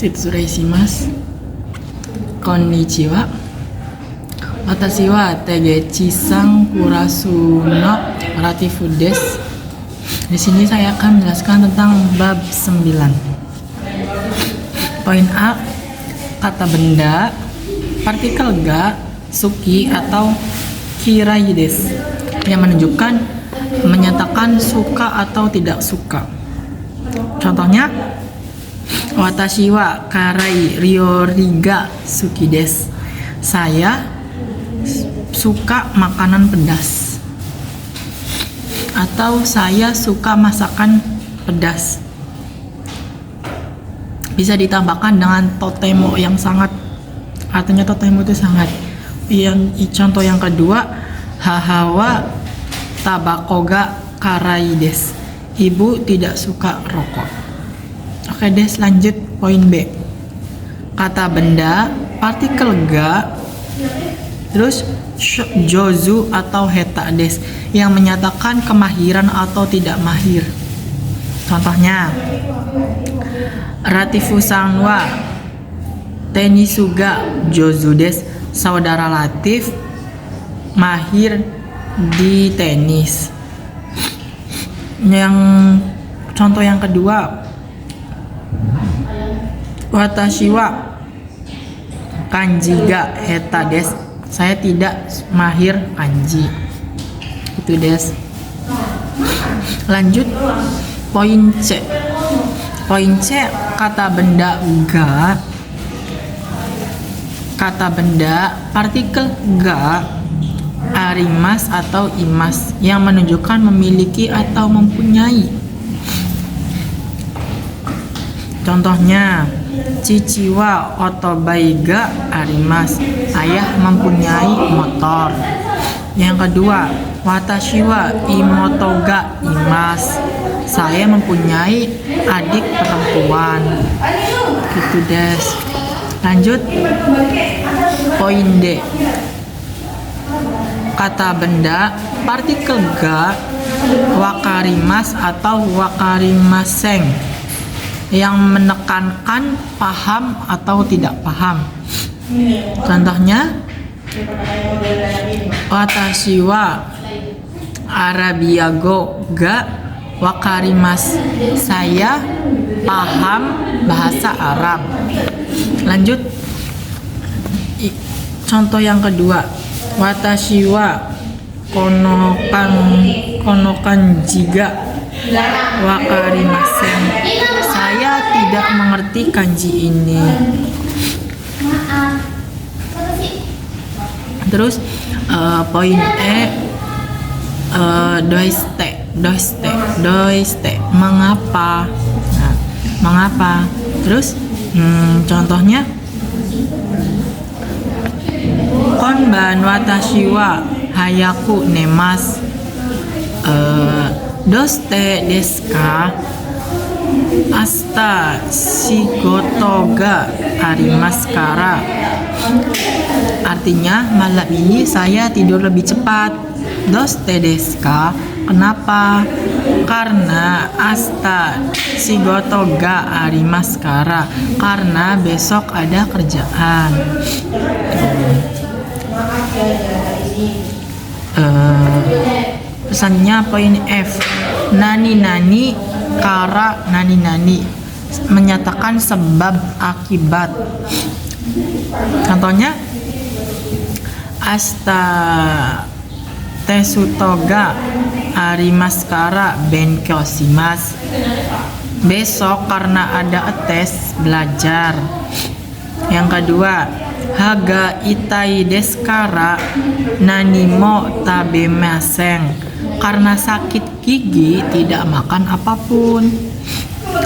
Shitsurei-shimasu. Konnichiwa. Watashi wa Tegechi-san Kurasu no Ratifu desu. Di sini saya akan menjelaskan tentang bab 9. Poin A, kata benda, partikel ga, suki atau kirai desu, yang menunjukkan menyatakan suka atau tidak suka. Contohnya, watashi wa karai ryori ga suki desu. Saya suka makanan pedas. Atau saya suka masakan pedas. Bisa ditambahkan dengan totemo yang sangat, artinya totemo itu sangat. Contoh yang kedua, hahawa tabako ga karai desu. Ibu tidak suka rokok. Oke des, lanjut poin B. Kata benda, partikel ga, terus jozu atau heta des, yang menyatakan kemahiran atau tidak mahir. Contohnya, Ratifu-san wa tenisu ga jozu des. Saudara Latif mahir di tenis. Yang contoh yang kedua, watashi wa kanji ga heta des. Saya tidak mahir kanji. Itu des. Lanjut poin C. Poin C, kata benda ga, kata benda partikel ga arimas atau imas, yang menunjukkan memiliki atau mempunyai. Contohnya, cici wa otobai ga arimas. Ayah mempunyai motor. Yang kedua, watashi wa imoto ga imas. Saya mempunyai adik perempuan. Gitu des. Lanjut poin D. Kata benda partikel ga wakarimas atau wakarimaseng, yang menekankan paham atau tidak paham. Contohnya, watashi wa Arabia go ga wakarimas. Saya paham bahasa Arab. Lanjut contoh yang kedua, watashi wa konokan jiga wakarimasen. Saya tidak mengerti kanji ini. Terus poin E, doiste, mengapa? Nah, mengapa? Terus contohnya, konban watashi wa hayaku nemasu. Doste desu ka? Asta shigoto ga arimasu kara. Artinya, malam ini saya tidur lebih cepat. Doste desu ka? Kenapa? Karena asta shigoto ga arimasu kara. Karena besok ada kerjaan. Pesannya poin F. Nani kara nani, menyatakan sebab akibat. Contohnya, asta tesuto ga arimasu kara benkyou shimasu. Besok karena ada tes, belajar. Yang kedua, haga itai desu kara nani mo tabemasen. Karena sakit gigi tidak makan apapun.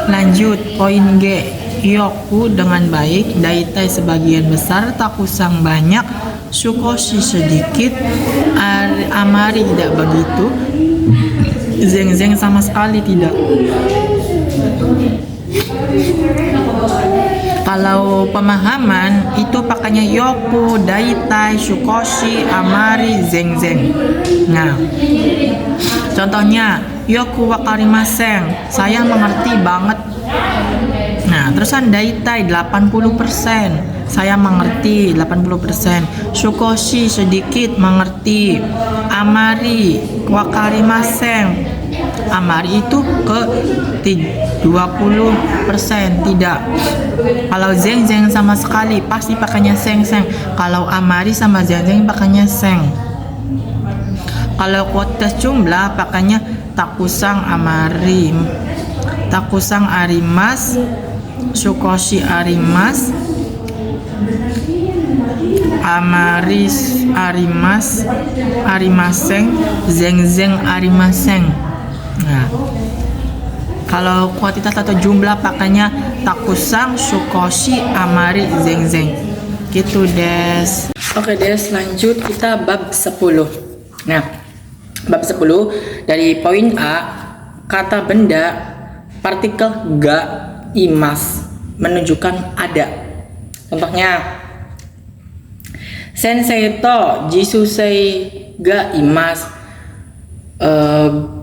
Lanjut poin G. Yoku dengan baik, daitai sebagian besar, takusang banyak, sukoshi sedikit, amari tidak begitu, zeng sama sekali tidak. Kalau pemahaman itu pakainya yoku, daitai, shukoshi, amari, zeng. Nah, contohnya yoku wakarimasen, saya mengerti banget. Nah, terus Barusan daitai 80%. Saya mengerti 80%. Shukoshi sedikit mengerti. Amari wakarimasen. Amari itu ke 20% tidak. Kalau zeng sama sekali pasti pakainya seng. Kalau amari sama zeng pakainya seng. Kalau kuotas jumlah pakainya takusang amari. Takusang arimas, shukoshi arimas, amaris arimas, arimaseng, zeng arimaseng. Nah, kalau kuantitas atau jumlah pakainya takusang, shukoshi, amari, zeng. Gitu des. Oke des, lanjut kita bab 10. Nah, bab 10 dari poin A, kata benda partikel ga imas menunjukkan ada. Contohnya sensei to jisusei ga imas,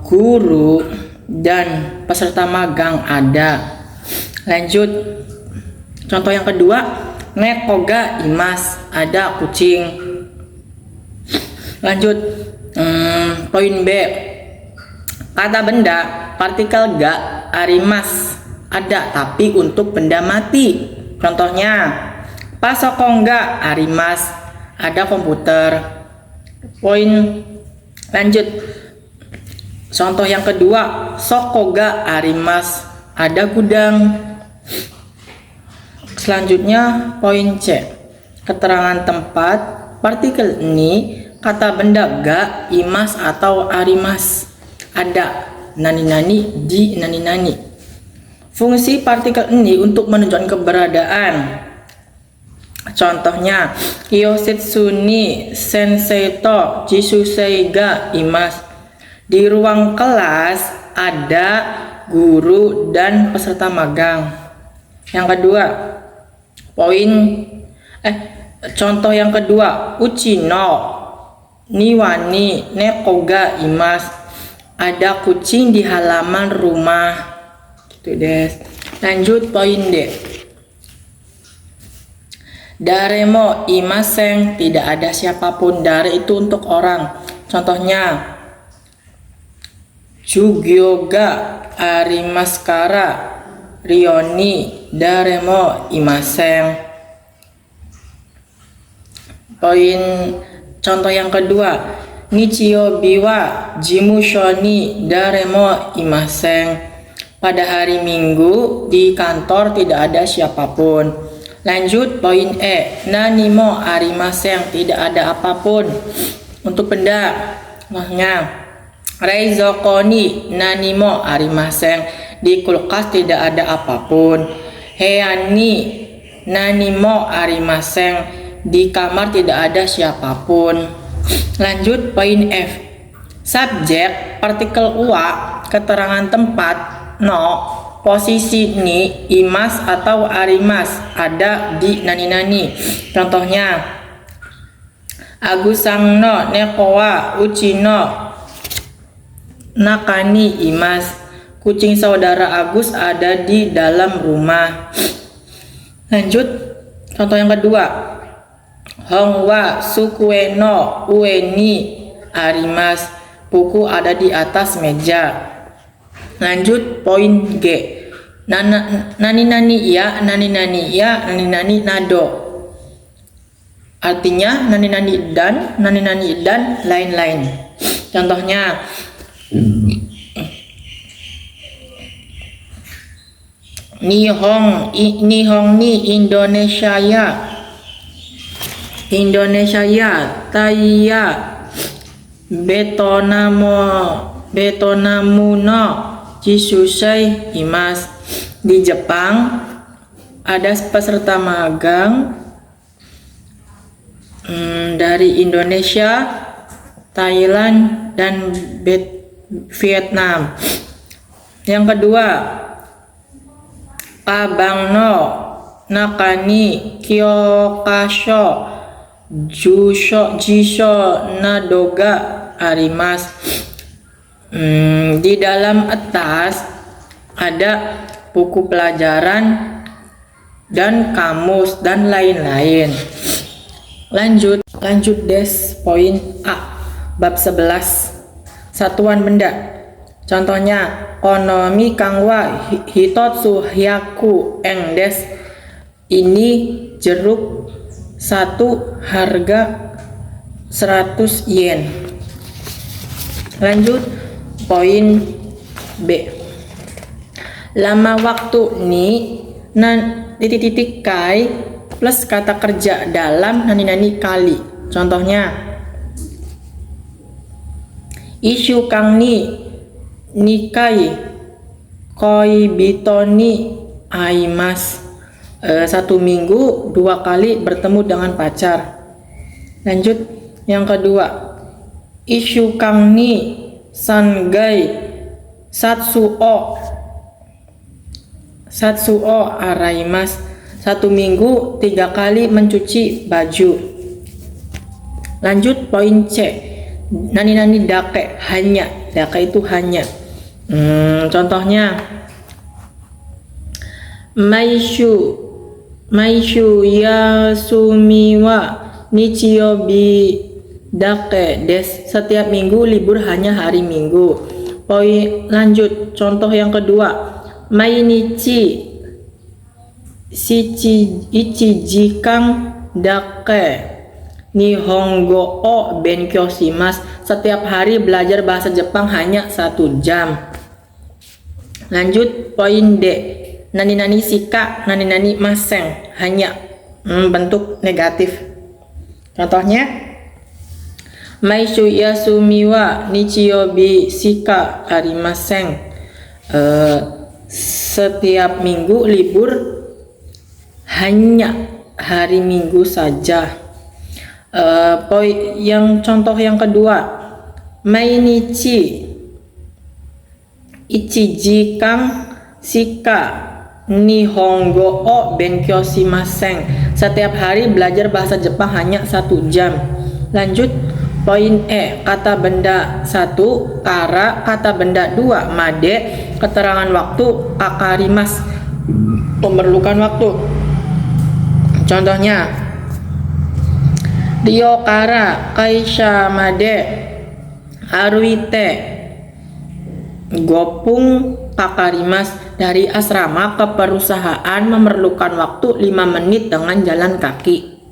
guru dan peserta magang ada. Lanjut contoh yang kedua, neko ga imas, ada kucing. Lanjut poin B, kata benda partikel ga arimas, ada tapi untuk benda mati. Contohnya pasoko ga arimas, ada komputer. Poin lanjut contoh yang kedua, soko ga arimas, ada gudang. Selanjutnya poin C, keterangan tempat partikel ini kata benda ga imas atau arimas, ada nani di nani. Fungsi partikel ini untuk menunjukkan keberadaan. Contohnya kyosetsu ni sensei to jisusei ga imas, di ruang kelas ada guru dan peserta magang. Yang kedua contoh yang kedua, uchi no niwani neko ga imas, ada kucing di halaman rumah. Gitu des. Lanjut poin D, daremo imaseng, tidak ada siapapun. Dare itu untuk orang. Contohnya jugyo ga arimaskara rioni daremo imaseng. Poin contoh yang kedua, nichiyo biwa jimusho ni daremo imaseng, pada hari Minggu di kantor tidak ada siapapun. Lanjut poin E, nani mo arimaseng, tidak ada apapun untuk benda. Maksudnya reizoko ni nani mo arimaseng, di kulkas tidak ada apapun. Heian ni nani mo arimaseng, di kamar tidak ada siapapun. Lanjut poin F, subjek partikel wa, keterangan tempat no, posisi ni imas atau arimas, ada di nani. Contohnya agusang no neko wa uchi no nakani imas, kucing saudara Agus ada di dalam rumah. Lanjut contoh yang kedua, hong wa sukue no ue ni arimas, buku ada di atas meja. Lanjut poin G, nani iya, nani nado, artinya nani dan lain-lain. Contohnya Nihong ni Indonesia ya Taiya betonamu no jisusei imas, di Jepang ada peserta magang dari Indonesia, Thailand dan Vietnam. Yang kedua, Pabang no nakani kyokasho jisho nadoga arimas, di dalam tas ada buku pelajaran dan kamus dan lain-lain. Lanjut des poin A bab 11 satuan benda. Contohnya konomi kang wa hitotsu hyaku eng des. Ini jeruk satu harga 100 yen. Lanjut poin B. Lama waktu ni titik-titik kai plus kata kerja dalam nani kali. Contohnya isu kang ni nikai koi bitoni aimas. 1 minggu 2 kali bertemu dengan pacar. Lanjut yang kedua, isu kang ni sangai satsuo araimas. 1 minggu 3 kali mencuci baju. Lanjut poin C. Nani dake hanya. Dake itu hanya. Contohnya maishu yasumi wa nichiyobi dake des. Setiap minggu libur hanya hari Minggu. Poin lanjut contoh yang kedua. Mainichi ichijikang dake nihongo o benkyou shimasu. Setiap hari belajar bahasa Jepang hanya 1 jam. Lanjut poin D. Nani sika nani maseng hanya. Bentuk negatif. Contohnya maishu yasumi wa nichiyobi shika arimasen. Setiap minggu libur hanya hari Minggu saja. Poin yang contoh yang kedua, mainichi ichijikang shika nihongo o benkyou shimasen. Setiap hari belajar bahasa Jepang hanya 1 jam. Lanjut poin E. Kata benda 1 kara, kata benda 2 made. Keterangan waktu akarimas, memerlukan waktu. Contohnya Rio kara kaisha made aruite gopung kakarimas. Dari asrama ke perusahaan memerlukan waktu 5 menit dengan jalan kaki.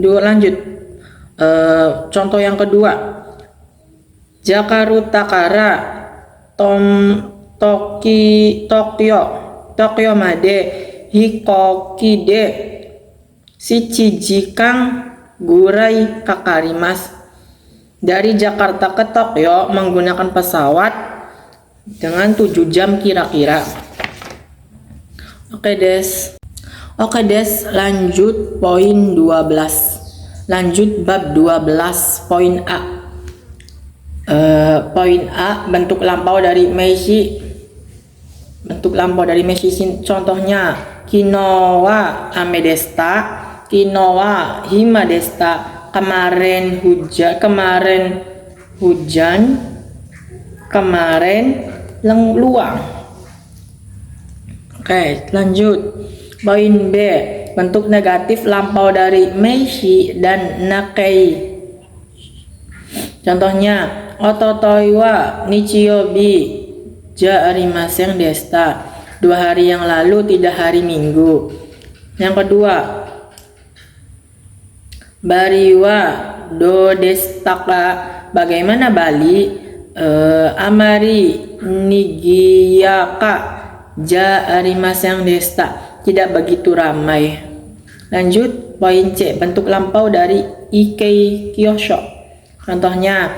Lanjut contoh yang kedua, Jakarta kara Tokyo made hikoki de shichijikang gurai kakarimas. Dari Jakarta ke Tokyo menggunakan pesawat dengan 7 jam kira-kira. Oke des, lanjut poin 12. Lanjut bab 12 poin A. Poin A, bentuk lampau dari Meiji. Contohnya kino wa ame desta, kino wa hima desta. Kemarin hujan, kemarin luang. Oke, lanjut poin B. Bentuk negatif lampau dari Meiji dan Nakei. Contohnya ototoi wa nichiyobi ja arimasen desta. 2 hari yang lalu, tidak hari Minggu. Yang kedua, bari wa do destaka. Bagaimana Bali? Amari nigiyaka ja arimasen desta. Tidak begitu ramai. Lanjut poin C. Bentuk lampau dari Ikei Kyosho. Contohnya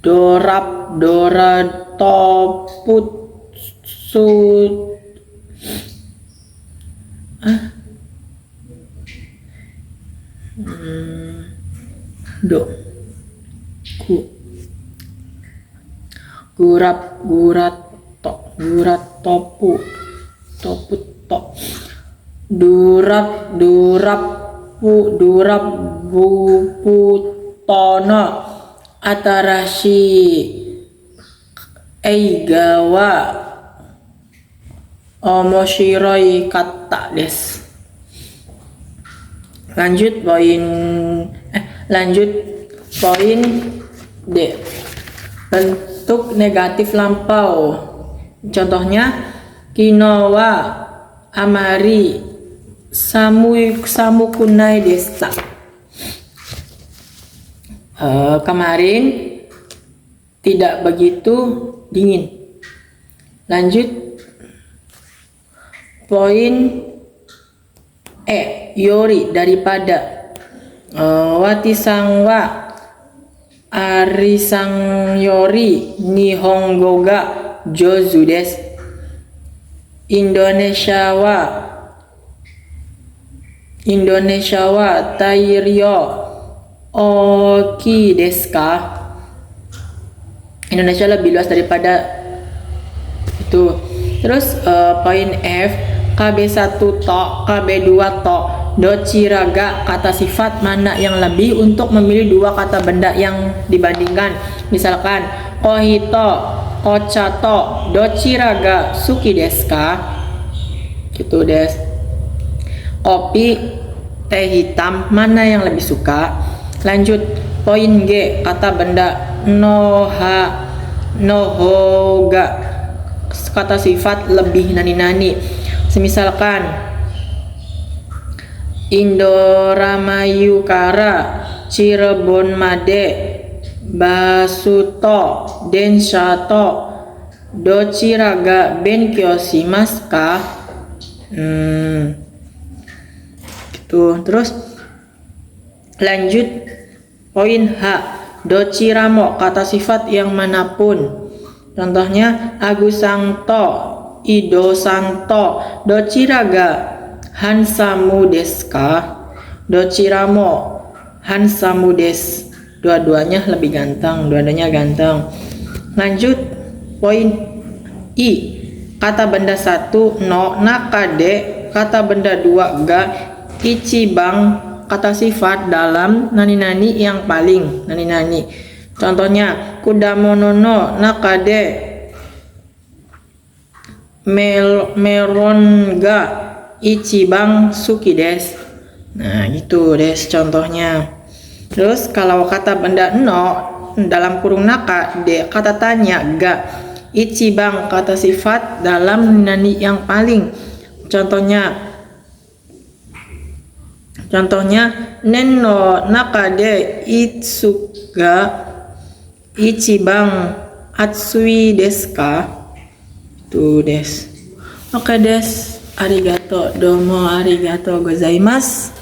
dora toput su gurat topu durap buputono atarashi eiga wa omoshiroi kata desu. Lanjut poin D. Bentuk negatif lampau. Contohnya kino wa amari samukunai desa. Kemarin tidak begitu dingin. Lanjut poin E. Yori daripada. Watisang wa arisang yori nihongo ga jozu desu. Indonesia wa tairyo oki desu ka? Indonesia lebih luas daripada itu. Terus poin F, KB1 to, KB2 to, dochiraga kata sifat mana yang lebih untuk memilih dua kata benda yang dibandingkan. Misalkan kohito, kochato, dochiraga suki desu ka? Gitu des. Kopi, teh hitam mana yang lebih suka? Lanjut poin G, kata benda nohoga kata sifat lebih nani-nani. Semisalkan Indoramayu kara Cirebon made basuto denshato dochiraga benkyou shimasu ka? Gitu. Terus lanjut poin H, dochiramo kata sifat yang manapun. Contohnya agusangto, idosangto, dochiraga hansamu desu ka? Dochiramo hansamu desu. Dua-duanya lebih ganteng, dua-duanya ganteng. Lanjut poin I, kata benda 1 no nakade, kata benda 2 ga, ichibang kata sifat dalam nani-nani yang paling nani-nani. Contohnya kudamono no nakade melon ga ichibang suki desu. Nah gitu des contohnya. Terus kalau kata benda no dalam kurung naka de kata tanya ga, ichibang kata sifat dalam nani yang paling. Contohnya nen no nakade itsuga ichibang atsui desu ka? Tuh des. Oke des, arigato, domo arigato gozaimasu.